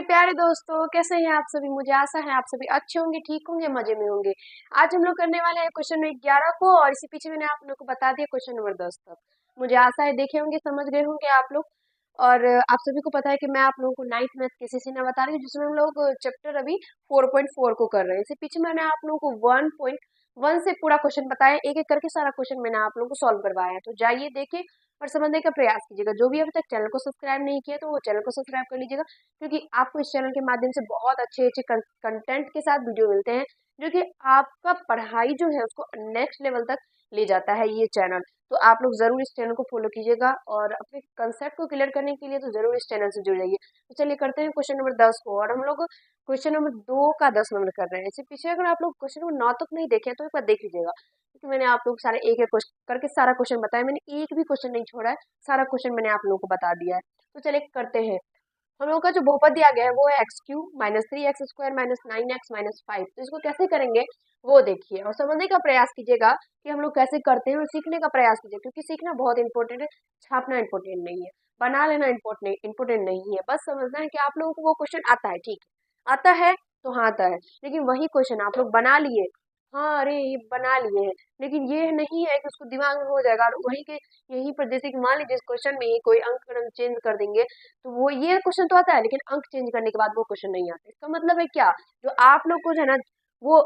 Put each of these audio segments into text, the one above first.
मेरे प्यारे दोस्तों, कैसे हैं आप सभी। मुझे आशा है आप सभी अच्छे होंगे, ठीक होंगे, मजे में होंगे। आज हम लोग करने वाले हैं क्वेश्चन नंबर 11 को, और इसी पीछे मैंने आप लोग को बता दिया क्वेश्चन नंबर 10 तक। मुझे आशा है देखे होंगे, समझ गए होंगे आप लोग। और आप सभी को पता है कि मैं आप लोगों को नाइन्थ मैथ के सीसी ने बता रही हूँ, जिसमें हम लोग चैप्टर अभी 4.4 को कर रहे हैं। इसी पीछे मैंने आप लोगों को 1.1 से पूरा क्वेश्चन बताया, एक एक करके सारा क्वेश्चन मैंने आप लोगों को सॉल्व करवाया है। तो जाइए देखिए और समझने का प्रयास कीजिएगा। जो भी अभी तक चैनल को सब्सक्राइब नहीं किया तो वो चैनल को सब्सक्राइब कर लीजिएगा, क्योंकि आपको इस चैनल के माध्यम से बहुत अच्छे अच्छे कंटेंट के साथ वीडियो मिलते हैं, जो कि आपका पढ़ाई जो है उसको नेक्स्ट लेवल तक ले जाता है ये चैनल। तो आप लोग जरूर इस चैनल को फॉलो कीजिएगा, और अपने कंसेप्ट को क्लियर करने के लिए तो जरूर इस चैनल से जुड़ जाइए। तो चलिए करते हैं क्वेश्चन नंबर 10 को, और हम लोग क्वेश्चन नंबर 2 का 10 नंबर कर रहे हैं। इससे पीछे अगर आप लोग क्वेश्चन नंबर 9 तक नहीं देखे तो एक बार देख लीजिएगा, क्योंकि मैंने आप लोग सारे एक एक क्वेश्चन करके सारा क्वेश्चन बताया। मैंने एक भी क्वेश्चन नहीं छोड़ा है, सारा क्वेश्चन मैंने आप लोगों को बता दिया है। तो चलिए करते हैं। हम लोगों का जो बहुपद दिया गया है वो है x³ -3x² -9x -5। तो इसको कैसे करेंगे वो देखिए, और समझने का प्रयास कीजिएगा कि हम लोग कैसे करते हैं, और सीखने का प्रयास कीजिए, क्योंकि सीखना बहुत इंपॉर्टेंट है, छापना इंपॉर्टेंट नहीं है, बना लेना इंपॉर्टेंट नहीं है। बस समझना है कि आप लोगों को वो क्वेश्चन आता है, ठीक है, आता है तो हाँ आता है, लेकिन वही क्वेश्चन आप लोग बना लिए। हाँ, अरे ये बना लिए हैं, लेकिन ये नहीं है कि उसको दिमाग में हो जाएगा और वही के यहीं पर, जैसे कि मान लीजिए इस क्वेश्चन में ही कोई अंक अगर हम चेंज कर देंगे, तो वो ये क्वेश्चन तो आता है, लेकिन अंक चेंज करने के बाद वो क्वेश्चन नहीं आता। इसका मतलब है क्या, जो आप लोग को जो है ना वो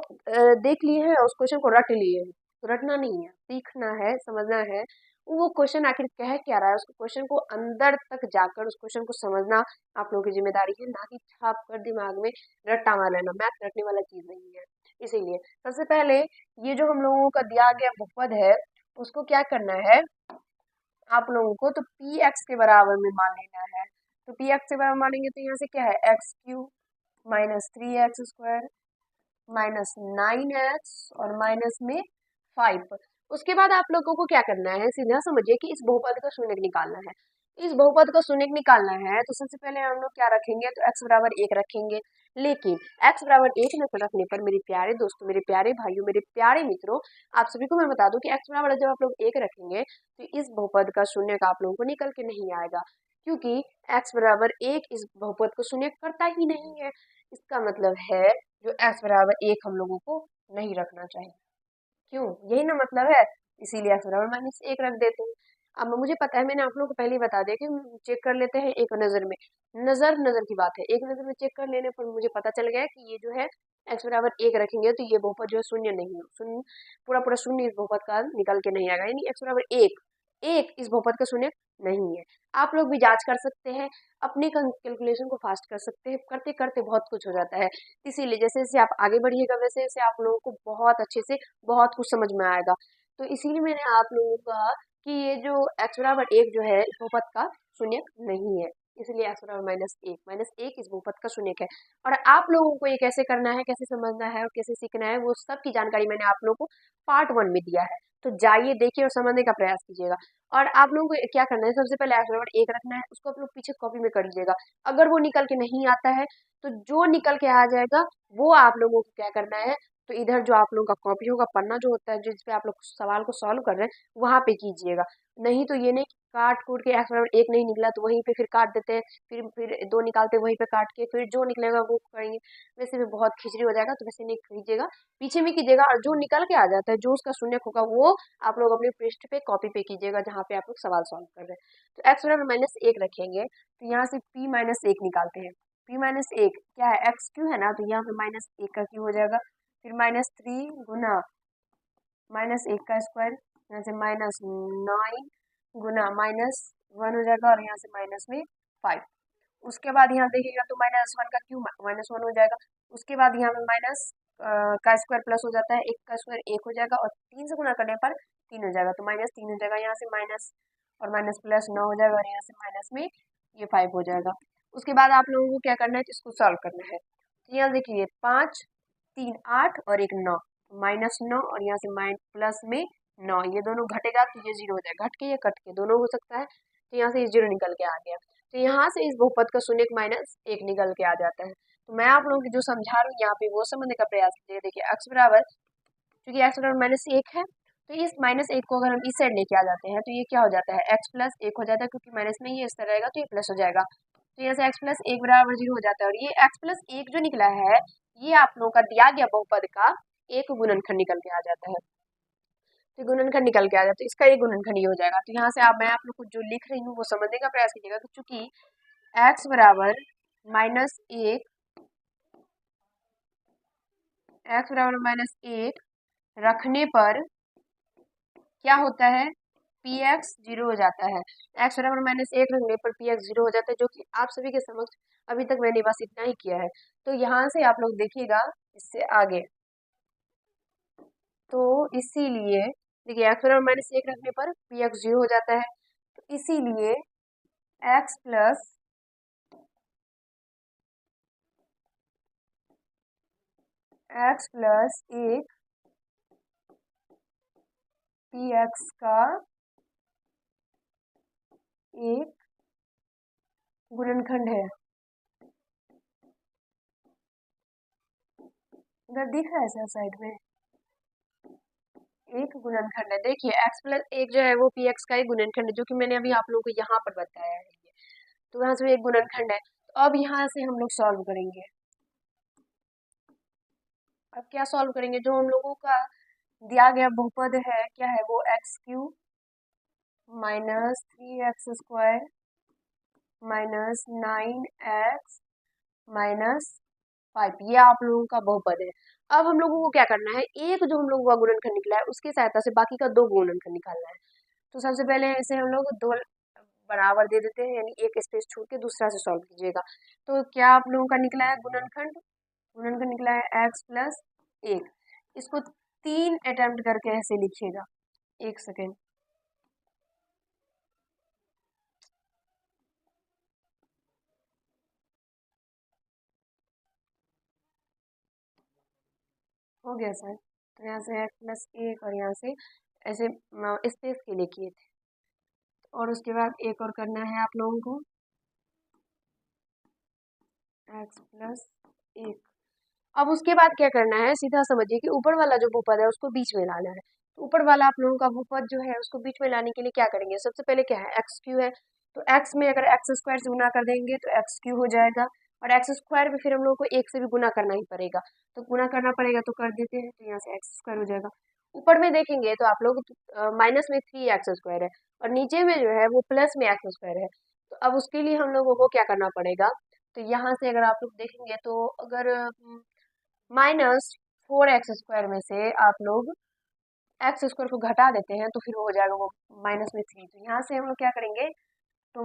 देख लिए हैं, उस क्वेश्चन को रट लिए हैं। तो रटना नहीं है, सीखना है, समझना है वो क्वेश्चन आखिर कह क्या रहा है। उस क्वेश्चन को अंदर तक जाकर उस क्वेश्चन को समझना आप लोगों की जिम्मेदारी है, ना कि छाप कर दिमाग में रट्टा मार लेना। मैथ रटने वाला चीज नहीं है। इसीलिए सबसे पहले ये जो हम लोगों का दिया गया बहुपद है, उसको क्या करना है आप लोगों को, तो पी एक्स के बराबर में मान लेना है। तो पी एक्स के बराबर मानेंगे तो यहाँ से क्या है, x³ -3x² -9x और माइनस में 5। उसके बाद आप लोगों को क्या करना है, सीधा समझिए कि इस बहुपद का शून्य निकालना है। इस बहुपद का शून्य निकालना है तो सबसे पहले हम लोग क्या रखेंगे, तो x बराबर 1 रखेंगे। लेकिन x बराबर 1 न रखने पर मेरे प्यारे दोस्तों, मेरे प्यारे भाइयों, मेरे प्यारे मित्रों, आप सभी को मैं बता दूं कि x बराबर जब आप लोग 1 रखेंगे तो इस बहुपद का शून्य का आप लोगों को निकल के नहीं आएगा, क्योंकि x बराबर 1 इस बहुपद को शून्य करता ही नहीं है। इसका मतलब है जो x बराबर 1 हम लोगों को नहीं रखना चाहिए। क्यों, यही ना मतलब है, इसीलिए x बराबर -1 रख देते हैं। अब मुझे पता है, मैंने आप लोगों को पहले ही बता दिया कि हम चेक कर लेते हैं एक नजर में। नजर नजर की बात है, एक नजर में चेक कर लेने पर मुझे पता चल गया कि ये जो है x बराबर 1 रखेंगे तो ये बहुपद जो है शून्य नहीं है, शून्य पूरा पूरा शून्य इस बहुपद का निकल के नहीं आएगा, यानी x बराबर 1 1 इस बहुपद का शून्य नहीं है। आप लोग भी जांच कर सकते हैं, अपनी कैलकुलेशन को फास्ट कर सकते हैं, करते करते बहुत कुछ हो जाता है। इसीलिए जैसे जैसे आप आगे बढ़िएगा वैसे वैसे आप लोगों को बहुत अच्छे से बहुत कुछ समझ में आएगा। तो इसीलिए मैंने आप लोगों को कहा कि ये जो x बराबर 1 जो है इस बहुपद का शून्य नहीं है, इसलिए x बराबर -1 इस बहुपद का शून्य है। और आप लोगों को ये कैसे करना है, कैसे समझना है और कैसे सीखना है, वो सब की जानकारी मैंने आप लोगों को पार्ट 1 में दिया है। तो जाइए देखिए और समझने का प्रयास कीजिएगा। और आप लोगों को क्या करना है, सबसे पहले x बराबर 1 रखना है, उसको आप लोग पीछे कॉपी में कर लीजिएगा। अगर वो निकल के नहीं आता है तो जो निकल के आ जाएगा वो आप लोगों को क्या करना है, तो इधर जो आप लोगों का कॉपी होगा, पन्ना जो होता है जिसपे आप लोग सवाल को सॉल्व कर रहे हैं, वहां पे कीजिएगा। नहीं तो ये नहीं कि काट कूट के x बराबर 1 नहीं निकला तो वहीं पे फिर काट देते हैं, फिर 2 निकालते हैं वहीं पे काट के, फिर जो निकलेगा वो करेंगे, वैसे भी बहुत खिचड़ी हो जाएगा। तो वैसे नहीं कीजिएगा, पीछे में कीजिएगा, और जो निकल के आ जाता है, जो उसका शून्य होगा, वो आप लोग अपने पृष्ठ पे कॉपी पे कीजिएगा जहाँ पे आप लोग सवाल सॉल्व कर रहे हैं। तो x बराबर -1 रखेंगे, तो यहाँ से p -1 निकालते हैं। p -1 क्या है, x³ है ना, तो यहाँ पे -1 का क्यू हो जाएगा, फिर -3 गुना -1 का स्क्वायर, यहाँ से -9 गुना -1 हो जाएगा, और यहाँ से माइनस में 5। उसके बाद यहाँ देखिएगा तो -1 का क्यू -1 हो जाएगा। उसके बाद यहाँ पे माइनस का स्क्वायर प्लस हो जाता है, 1 का स्क्वायर 1 हो जाएगा, और 3 से गुना करने पर 3 हो जाएगा, तो -3 हो जाएगा। यहाँ से माइनस और माइनस प्लस 9 हो जाएगा, और यहाँ से माइनस में ये 5 हो जाएगा। उसके बाद आप लोगों को क्या करना है, तो इसको सॉल्व करना है। तो यहाँ देखिए 5 3 8 और एक 9, -9 और यहाँ से प्लस में 9, ये दोनों घटेगा तो ये 0 हो जाएगा, घट के या कट के दोनों हो सकता है। तो यहाँ से ये 0 निकल के आ गया, तो यहाँ से इस बहुपद का शून्य -1 निकल के आ जाता है। तो मैं आप लोगों को जो समझा रही हूँ यहाँ पे वो समझने का प्रयास कीजिए। देखिए x बराबर, क्योंकि x बराबर -1 है, तो इस -1 को अगर हम इस साइड लेके आ जाते हैं तो ये क्या हो जाता है, x + 1 हो जाता है, क्योंकि माइनस में ये इस तरह रहेगा तो ये प्लस हो जाएगा। तो यहाँ से एक्स प्लस एक बराबर 0 हो जाता है, और ये एक्स प्लस एक जो निकला है ये आप लोगों का दिया गया बहुपद का एक गुणनखंड निकल के आ जाता है। तो गुणनखंड निकल के आ जाता है, इसका एक गुणनखंड ये हो जाएगा। तो यहाँ से आप मैं आप लोग को जो लिख रही हूँ वो समझने का प्रयास कीजिएगा कि चूंकि एक्स बराबर माइनस एक, एक्स बराबर माइनस एक रखने पर क्या होता है, पी एक्स जीरो हो जाता है। एक्स बराबर माइनस एक रखने पर पी एक्स जीरो हो जाता है, जो कि आप सभी के समक्ष अभी तक मैंने बस इतना ही किया है। तो यहाँ से आप लोग देखिएगा इससे आगे, तो इसीलिए देखिए एक्स बराबर माइनस एक रखने पर पी एक्स जीरो हो जाता है, तो इसीलिए एक्स प्लस एक पी एक्स का एक गुणनखंड है। इधर दिख रहा है सर साइड में एक गुणनखंड है। देखिए एक्स प्लस एक जो है वो पी एक्स का एक गुणनखंड है, जो कि मैंने अभी आप लोगों को यहाँ पर बताया है। तो यहाँ से एक गुणनखंड है, तो अब यहाँ से हम लोग सॉल्व करेंगे। अब क्या सॉल्व करेंगे, जो हम लोगों का दिया गया बहुपद है क्या है वो x cube minus 3x² minus 9x minus 5, ये आप लोगों का बहुपद है। अब हम लोगों को क्या करना है, एक जो हम लोगों का गुणनखंड निकला है उसकी सहायता से बाकी का दो गुणनखंड निकालना है। तो सबसे पहले इसे हम लोग दो बराबर दे देते हैं, यानी एक स्पेस छोड़ के दूसरा से सॉल्व कीजिएगा। तो क्या आप लोगों का निकला है गुणनखंड, गुणनखंड निकला है एक्स प्लस एक। इसको 3 अटेम्प्ट करके ऐसे लिखिएगा, 1 सेकेंड। हो गया सर। तो यहाँ से एक्स प्लस एक और यहाँ से ऐसे स्पेस के लिए किए थे, और उसके बाद एक और करना है आप लोगों को एक्स प्लस एक। अब उसके बाद क्या करना है, सीधा समझिए कि ऊपर वाला जो बहुपद है उसको बीच में लाना है। तो ऊपर वाला आप लोगों का बहुपद जो है उसको बीच में लाने के लिए क्या करेंगे, सबसे पहले क्या है एक्स क्यू है, तो एक्स में अगर एक्स स्क्वायर से गुना कर देंगे तो एक्स क्यू हो जाएगा, और एक्स स्क्वायर में फिर हम लोग को एक से भी गुना करना ही पड़ेगा, तो गुना करना पड़ेगा तो कर देते हैं। तो यहाँ से एक्स स्क्वायर हो जाएगा। ऊपर में देखेंगे तो आप लोग माइनस में 3x² है, और नीचे में जो है वो प्लस में x² है। तो अब उसके लिए हम लोगों को क्या करना पड़ेगा, तो यहाँ से अगर आप लोग देखेंगे तो अगर -4x² में से आप लोग x² को घटा देते हैं तो फिर हो जाएगा वो माइनस में 3। तो यहाँ से हम लोग क्या करेंगे, तो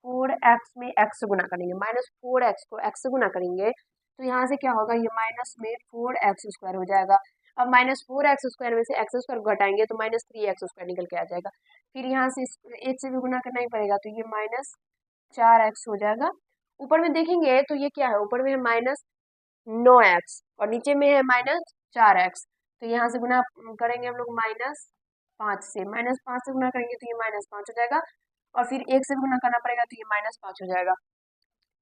-4x में x से गुना करेंगे, -4x को x से गुना करेंगे तो यहाँ से क्या होगा, ये माइनस में 4x² हो जाएगा। अब -4x² में से x² को घटाएंगे तो -3x² निकल के आ जाएगा। फिर यहाँ से एक से भी गुना करना ही पड़ेगा, तो ये -4x हो जाएगा। ऊपर में देखेंगे तो ये क्या है, ऊपर में है -9x और नीचे में है -4x। तो यहाँ से गुना करेंगे हम लोग -5 से, -5 से गुना करेंगे तो ये -5 हो जाएगा, और फिर एक से भी गुना करना पड़ेगा तो ये -5 हो जाएगा।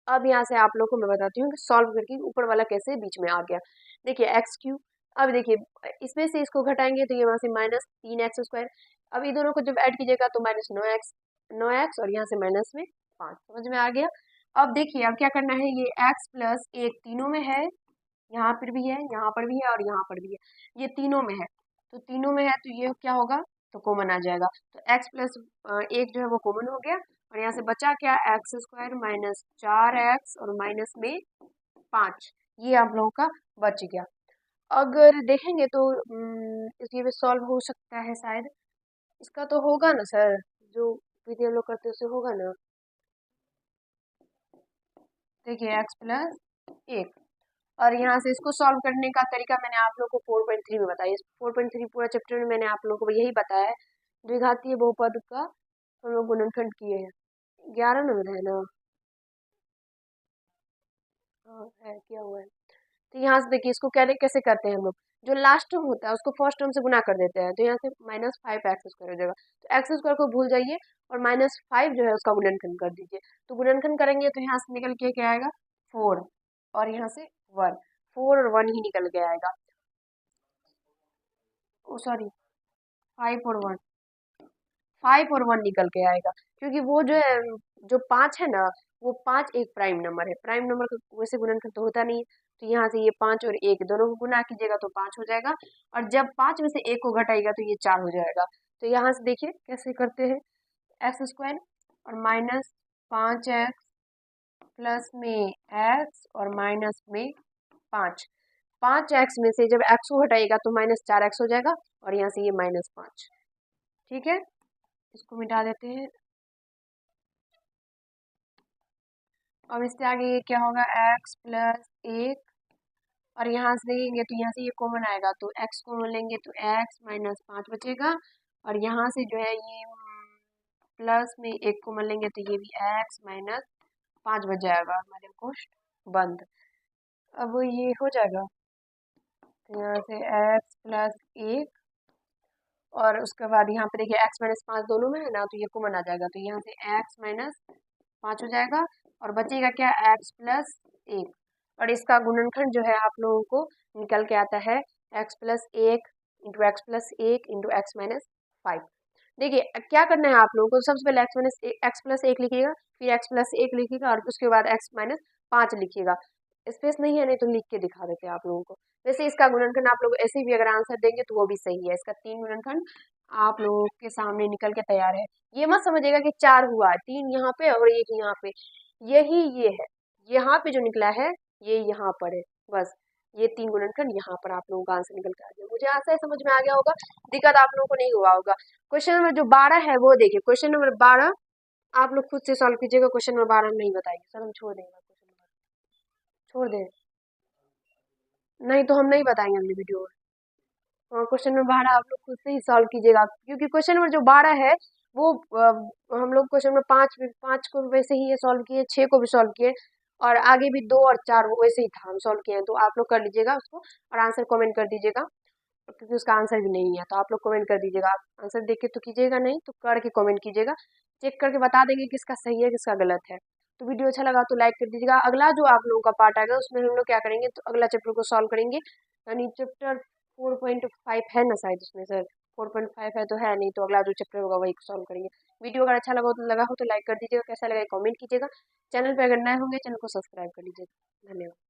अब यहाँ से आप लोग को मैं बताती हूँ कि सॉल्व करके ऊपर वाला कैसे बीच में आ गया। देखिए एक्स क्यूब, अब देखिए इसमें से इसको घटाएंगे तो ये वहाँ से -3x²। अब ये दोनों को जब ऐड कीजिएगा तो -9x और यहाँ से माइनस में 5, समझ में आ गया। अब देखिए अब क्या करना है, ये x प्लस एक तीनों में है, यहाँ पर भी है, यहाँ पर भी है और यहाँ पर भी है, ये तीनों में है। तो तीनों में है तो ये क्या होगा, तो कॉमन आ जाएगा। तो x प्लस एक जो है वो कॉमन हो गया, और यहाँ से बचा क्या, x² माइनस 4x और माइनस में 5, ये आप लोगों का बच गया। अगर देखेंगे तो इसलिए भी सॉल्व हो सकता है शायद, इसका तो होगा ना सर, जो विधि हम लोग करते हैं उससे होगा ना। देखिए x प्लस एक, और यहाँ से इसको सॉल्व करने का तरीका मैंने आप लोगों को 4.3 में बताया। 4.3 पूरा चैप्टर में मैंने आप लोगों को यही बताया है, द्विघातीय बहुपद का हम लोग गुणनखंड किए हैं। 11 नंबर है ना, हाँ है, किया हुआ है। तो यहाँ से देखिए इसको कैसे करते हैं हम लोग, जो लास्ट टर्म होता है उसको फर्स्ट टर्म से गुना कर देते हैं, तो यहाँ से -5x² हो जाएगा। तो x² को भूल जाइए और -5 जो है उसका गुणनखंड कर दीजिए। तो गुणनखंड करेंगे तो यहाँ से निकल के क्या आएगा, 4, और यहाँ से 1, 4 और 1 ही निकल के आएगा। ओ सॉरी, 5 और 1 निकल के आएगा, क्योंकि वो जो है जो 5 है ना, वो 5 एक प्राइम नंबर है। प्राइम नंबर का वैसे गुणनखंड तो होता नहीं है, तो यहाँ से ये 5 और 1 दोनों को गुना कीजिएगा तो 5 हो जाएगा, और जब 5 में से 1 को घटाएगा तो ये 4 हो जाएगा। तो यहाँ से देखिए कैसे करते हैं, एक्स स्क्वायर और माइनस 5x प्लस में x और माइनस में 5। 5x में से जब x को हटाएगा तो -4x हो जाएगा, और यहाँ से ये -5। ठीक है, इसको मिटा देते हैं। अब इससे आगे ये क्या होगा, x प्लस 1, और यहाँ से देखेंगे तो यहाँ से ये कॉमन आएगा, तो x कॉमन लेंगे तो x -5 बचेगा, और यहाँ से जो है ये प्लस में 1 कॉमन लेंगे तो ये भी x -5 बच जाएगा, हमारे क्वेश्चन बंद। अब ये हो जाएगा, तो यहाँ से x प्लस 1, और उसके बाद यहाँ पे देखिए x -5 दोनों में है ना, तो ये कॉमन आ जाएगा, तो यहाँ से x -5 हो जाएगा, और बचेगा क्या, x प्लस 1, और इसका गुणनखंड जो है आप लोगों को निकल के आता है x plus 1 into x plus 1 into x minus 5। देखिए क्या करना है आप लोगों को, सबसे पहले एक्स प्लस 1 लिखिएगा, फिर x प्लस 1 लिखिएगा, और उसके बाद x-5 लिखिएगा। स्पेस नहीं है, नहीं तो लिख के दिखा देते हैं आप लोगों को। वैसे इसका गुणनखंड आप लोग ऐसे भी अगर आंसर देंगे तो वो भी सही है। इसका 3 गुणनखंड आप लोगों के सामने निकल के तैयार है। ये मत समझिएगा कि 4 हुआ, 3 यहाँ पे और 1 यहाँ पे, यही ये है, यहाँ पे जो निकला है ये यहाँ पर है, बस ये 3 गुणनखंड यहाँ पर आप लोगों का आंसर निकल के आ गया। मुझे आशा है समझ में आ गया होगा, दिक्कत आप लोगों को नहीं हुआ होगा। क्वेश्चन नंबर जो 12 है वो देखिए, क्वेश्चन नंबर 12 आप लोग खुद से सॉल्व कीजिएगा। क्वेश्चन नंबर 12 नहीं बताएंगे सर, हम छोड़ देंगे, क्वेश्चन नंबर छोड़ दें, नहीं तो हम नहीं बताएंगे अगली वीडियो में। हाँ, क्वेश्चन नंबर 12 आप लोग खुद से ही सॉल्व कीजिएगा, क्योंकि क्वेश्चन नंबर जो 12 है वो हम लोग क्वेश्चन नंबर 5 को वैसे ही ये सॉल्व किए, 6 को भी सॉल्व किए, और आगे भी 2 और 4 वो वैसे ही था, हम सॉल्व किए हैं। तो आप लोग कर लीजिएगा उसको, और आंसर कमेंट कर दीजिएगा, क्योंकि उसका आंसर भी नहीं है, तो आप लोग कमेंट कर दीजिएगा। आप आंसर देख के तो कीजिएगा नहीं, तो करके कमेंट कीजिएगा, चेक करके बता देंगे किसका सही है किसका गलत है। तो वीडियो अच्छा लगा तो लाइक कर दीजिएगा। अगला जो आप लोगों का पार्ट आएगा उसमें हम लोग क्या करेंगे, तो अगला चैप्टर को सॉल्व करेंगे, यानी चैप्टर 4.5 है ना शायद उसमें सर, 4.5 है तो है, नहीं तो अगला जो चैप्टर होगा वही सॉल्व करेंगे। वीडियो अगर अच्छा लगा हो तो लाइक कर दीजिएगा, कैसा लगा कमेंट कीजिएगा। चैनल पर अगर नए होंगे चैनल को सब्सक्राइब कर लीजिएगा। धन्यवाद।